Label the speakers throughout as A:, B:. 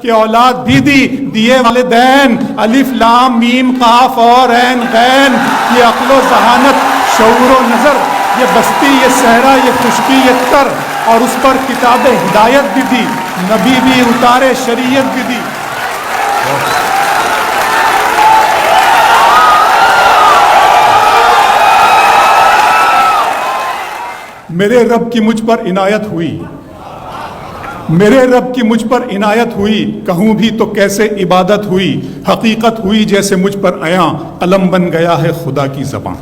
A: کہ اولاد بھی دی دیے والدین، الف لام میم قاف اور عین غین، یہ عقل و ذہانت شعور و نظر، یہ بستی یہ صحرا یہ خشکی یہ تر، اور اس پر کتاب ہدایت بھی دی، نبی بھی اتارے شریعت بھی دی۔ میرے رب کی مجھ پر عنایت ہوئی، میرے رب کی مجھ پر عنایت ہوئی، کہوں بھی تو کیسے عبادت ہوئی، حقیقت ہوئی جیسے مجھ پر عیاں، قلم بن گیا ہے خدا کی زبان۔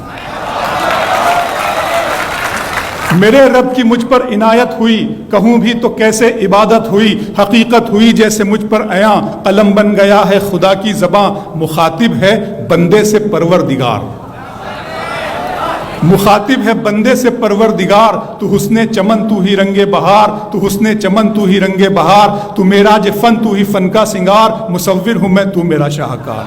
A: میرے رب کی مجھ پر عنایت ہوئی، کہوں بھی تو کیسے عبادت ہوئی، حقیقت ہوئی جیسے مجھ پر عیاں، قلم بن گیا ہے خدا کی زبان۔ مخاطب ہے بندے سے پروردگار، مخاطب ہے بندے سے پروردگار، تو حسن چمن تو ہی رنگ بہار، تو حسن چمن تو ہی رنگ بہار، تو معراج فن تو ہی فن کا سنگار، مصور ہوں میں تو میرا شاہکار۔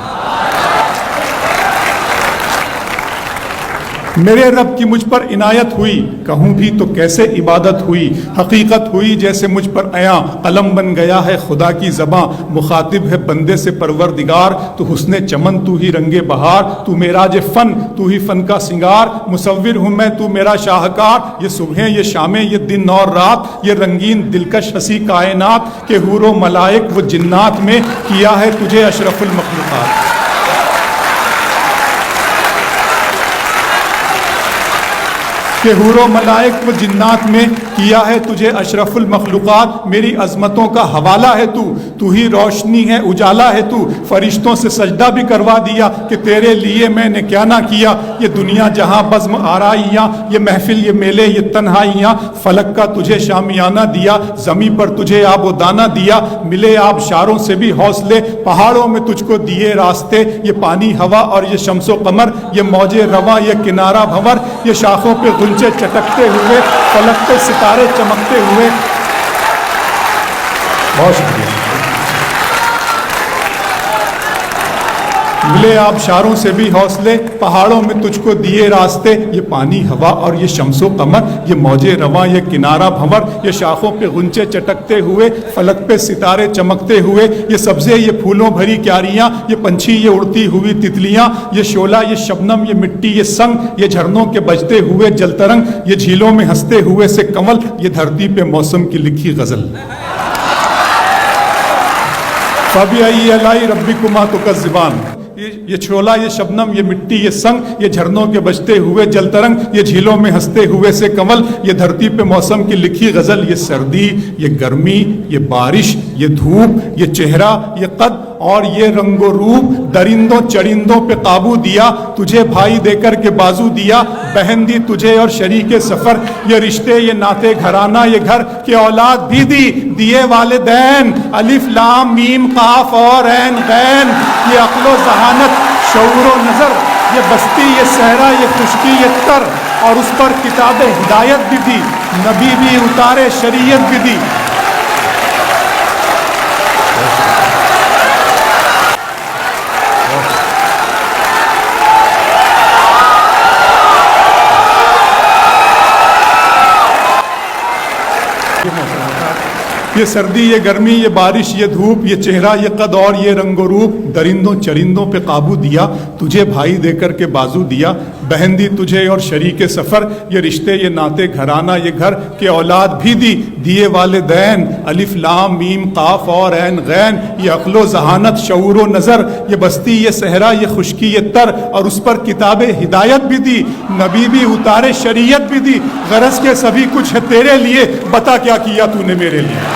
A: میرے رب کی مجھ پر عنایت ہوئی، کہوں بھی تو کیسے عبادت ہوئی، حقیقت ہوئی جیسے مجھ پر عیاں، قلم بن گیا ہے خدا کی زباں۔ مخاطب ہے بندے سے پروردگار، تو حسن چمن تو ہی رنگ بہار، تو معراج فن تو ہی فن کا سنگار، مصور ہوں میں تو میرا شاہکار۔ یہ صبحیں یہ شامیں یہ دن اور رات، یہ رنگین دلکش ہنسی کائنات، کہ حور و ملائک و جنات میں کیا ہے تجھے اشرف المخلوقات۔ کہ حور و ملائک و جنات میں کیا ہے تجھے اشرف المخلوقات۔ میری عظمتوں کا حوالہ ہے تو ہی روشنی ہے اجالا ہے تو، فرشتوں سے سجدہ بھی کروا دیا کہ تیرے لیے میں نے کیا نہ کیا۔ یہ دنیا جہاں بزم آرائیاں، یہ محفل یہ میلے یہ تنہائیاں، فلک کا تجھے شامیانہ دیا، زمین پر تجھے آب و دانہ دیا، ملے آب شاروں سے بھی حوصلے، پہاڑوں میں تجھ کو دیے راستے، یہ پانی ہوا اور یہ شمس و قمر، یہ موج رواں یہ کنارہ بھنور، یہ شاخوں پہ غنچے چٹکتے ہوئے، فلک پہ ستارے چمکتے ہوئے۔ بہت شکریہ۔ ملے آبشاروں سے بھی حوصلے، پہاڑوں میں تجھ کو دیے راستے، یہ پانی ہوا اور یہ شمس و قمر، یہ موج رواں یہ کنارہ بھنور، یہ شاخوں پہ غنچے چٹکتے ہوئے، فلک پہ ستارے چمکتے ہوئے، یہ سبزے یہ پھولوں بھری کیاریاں، یہ پنچھی یہ اڑتی ہوئی تتلیاں، یہ شعلہ یہ شبنم یہ مٹی یہ سنگ، یہ جھرنوں کے بجتے ہوئے جل ترنگ، یہ جھیلوں میں ہنستے ہوئے سے کمل، یہ دھرتی پہ موسم کی لکھی غزل۔ فَبِأَيِّ آلَاءِ رَبِّكُمَا تُكَذِّبَانِ، یہ شعلہ یہ شبنم یہ مٹی یہ سنگ، یہ جھرنوں کے بجتے ہوئے جل ترنگ، یہ جھیلوں میں ہنستے ہوئے سے کمل، یہ دھرتی پہ موسم کی لکھی غزل۔ یہ سردی یہ گرمی یہ بارش یہ دھوپ یہ چہرہ یہ قد اور یہ رنگ و روپ، درندوں چرندوں پہ قابو دیا، تجھے بھائی دے کر کے بازو دیا، بہن دی تجھے اور شریک سفر، یہ رشتے یہ ناتے گھرانہ یہ گھر، کہ اولاد بھی دی دیے والدین، الف لام میم قاف اور عین غین، یہ عقل و ذہانت شعور و نظر، یہ بستی یہ صحرا یہ خشکی یہ تر، اور اس پر کتاب ہدایت بھی دی، نبی بھی اتارے شریعت بھی دی۔ یہ سردی یہ گرمی یہ بارش یہ دھوپ، یہ چہرہ یہ قد اور یہ رنگ و روپ، درندوں چرندوں پہ قابو دیا، تجھے بھائی دے کر کے بازو دیا، بہن دی تجھے اور شریک سفر، یہ رشتے یہ ناتے گھرانہ یہ گھر، کہ اولاد بھی دی دیے والدین، الف لام میم قاف اور عین غین، یہ عقل و ذہانت شعور و نظر، یہ بستی یہ صحرا یہ خشکی یہ تر، اور اس پر کتاب ہدایت بھی دی، نبی بھی اتارے شریعت بھی دی۔ غرض کے سبھی کچھ ہے تیرے لیے، بتا کیا کیا تو نے میرے لیے۔